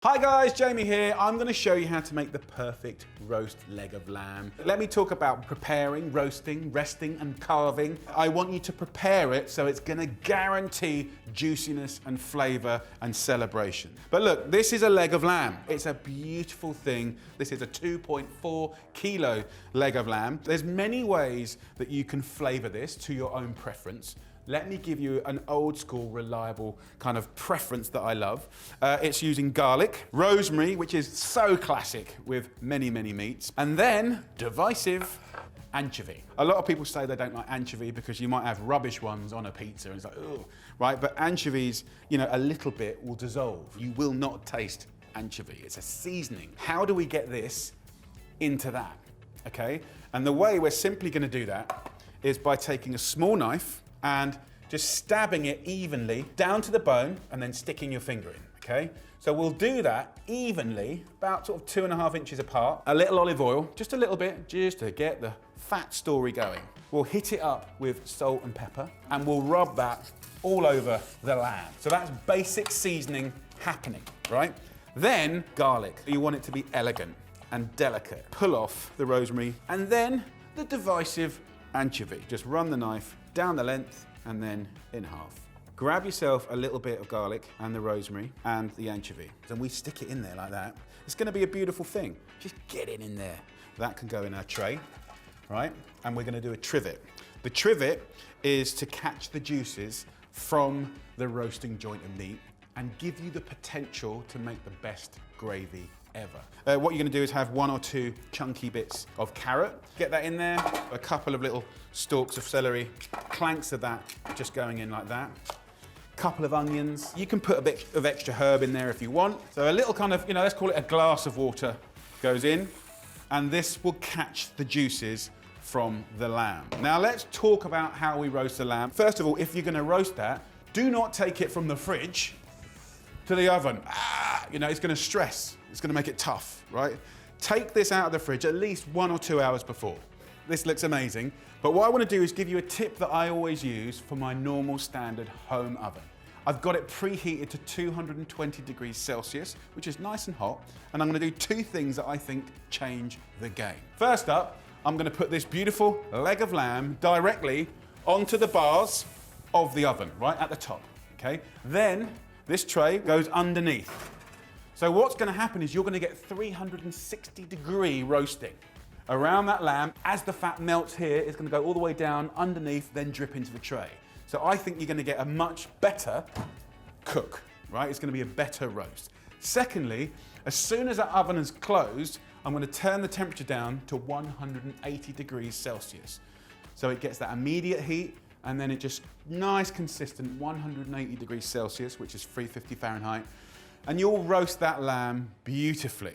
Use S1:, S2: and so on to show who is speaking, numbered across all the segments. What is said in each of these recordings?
S1: Hi guys, Jamie here. I'm going to show you how to make the perfect roast leg of lamb. Let me talk about preparing, roasting, resting and carving. I want you to prepare it so it's going to guarantee juiciness and flavour and celebration. But look, this is a leg of lamb. It's a beautiful thing. This is a 2.4 kilo leg of lamb. There's many ways that you can flavour this to your own preference. Let me give you an old school, reliable kind of preference that I love. It's using garlic, rosemary, which is so classic with many, many meats, and then divisive anchovy. A lot of people say they don't like anchovy because you might have rubbish ones on a pizza and it's like, oh, right? But anchovies, you know, a little bit will dissolve. You will not taste anchovy. It's a seasoning. How do we get this into that? Okay? And the way we're simply going to do that is by taking a small knife and just stabbing it evenly down to the bone and then sticking your finger in, okay? So we'll do that evenly, about sort of 2.5 inches apart. A little olive oil, just a little bit, just to get the fat story going. We'll hit it up with salt and pepper and we'll rub that all over the lamb. So that's basic seasoning happening, right? Then garlic. You want it to be elegant and delicate. Pull off the rosemary and then the divisive anchovy. Just run the knife down the length and then in half. Grab yourself a little bit of garlic and the rosemary and the anchovy. And we stick it in there like that. It's gonna be a beautiful thing. Just get it in there. That can go in our tray, right? And we're gonna do a trivet. The trivet is to catch the juices from the roasting joint of meat and give you the potential to make the best gravy ever. What you're going to do is have 1 or 2 chunky bits of carrot. Get that in there, a couple of little stalks of celery, clanks of that just going in like that. Couple of onions. You can put a bit of extra herb in there if you want. So a little kind of, you know, let's call it a glass of water goes in, and this will catch the juices from the lamb. Now let's talk about how we roast the lamb. First of all, if you're going to roast that, do not take it from the fridge to the oven. You know, it's going to stress. It's going to make it tough, right? Take this out of the fridge at least 1 or 2 hours before. This looks amazing. But what I want to do is give you a tip that I always use for my normal standard home oven. I've got it preheated to 220 degrees Celsius, which is nice and hot. And I'm going to do 2 things that I think change the game. First up, I'm going to put this beautiful leg of lamb directly onto the bars of the oven, right at the top, okay? Then this tray goes underneath. So what's going to happen is you're going to get 360 degree roasting around that lamb. As the fat melts here, it's going to go all the way down underneath, then drip into the tray. So I think you're going to get a much better cook, right? It's going to be a better roast. Secondly, as soon as that oven is closed, I'm going to turn the temperature down to 180 degrees Celsius. So it gets that immediate heat, and then it just nice, consistent 180 degrees Celsius, which is 350 Fahrenheit. And you'll roast that lamb beautifully.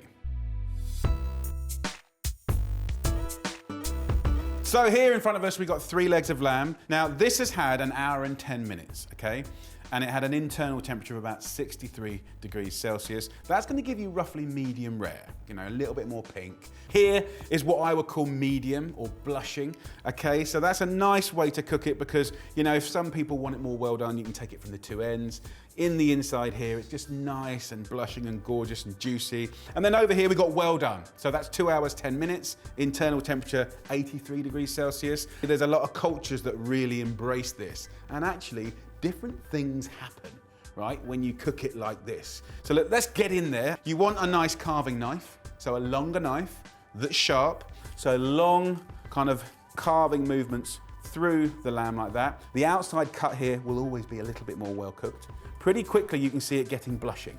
S1: So here in front of us, we've got 3 legs of lamb. Now this has had 1 hour and 10 minutes, okay? And it had an internal temperature of about 63 degrees Celsius. That's going to give you roughly medium rare, you know, a little bit more pink. Here is what I would call medium or blushing, okay? So that's a nice way to cook it because, you know, if some people want it more well done, you can take it from the 2 ends. In the inside here, it's just nice and blushing and gorgeous and juicy. And then over here, we've got well done. So that's 2 hours, 10 minutes, internal temperature 83 degrees Celsius. There's a lot of cultures that really embrace this. And actually, different things happen, right, when you cook it like this. So look, let's get in there. You want a nice carving knife, so a longer knife that's sharp, so long kind of carving movements through the lamb like that. The outside cut here will always be a little bit more well cooked. Pretty quickly you can see it getting blushing,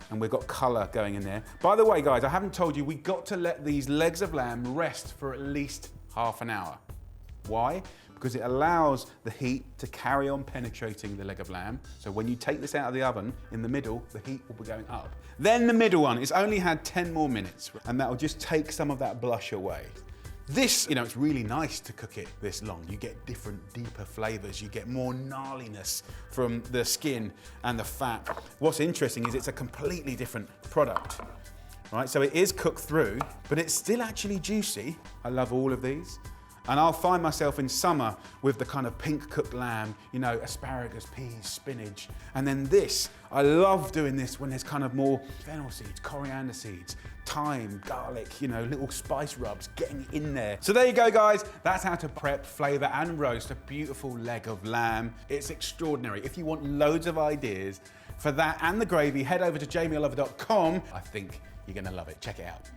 S1: and we've got colour going in there. By the way guys, I haven't told you, we've got to let these legs of lamb rest for at least half an hour. Why? Because it allows the heat to carry on penetrating the leg of lamb. So when you take this out of the oven, in the middle, the heat will be going up. Then the middle one, it's only had 10 more minutes, and that will just take some of that blush away. This, you know, it's really nice to cook it this long. You get different, deeper flavors. You get more gnarliness from the skin and the fat. What's interesting is it's a completely different product, right? So it is cooked through, but it's still actually juicy. I love all of these. And I'll find myself in summer with the kind of pink cooked lamb, you know, asparagus, peas, spinach. And then this, I love doing this when there's kind of more fennel seeds, coriander seeds, thyme, garlic, you know, little spice rubs getting in there. So there you go, guys. That's how to prep, flavour and roast a beautiful leg of lamb. It's extraordinary. If you want loads of ideas for that and the gravy, head over to jamieoliver.com. I think you're gonna love it. Check it out.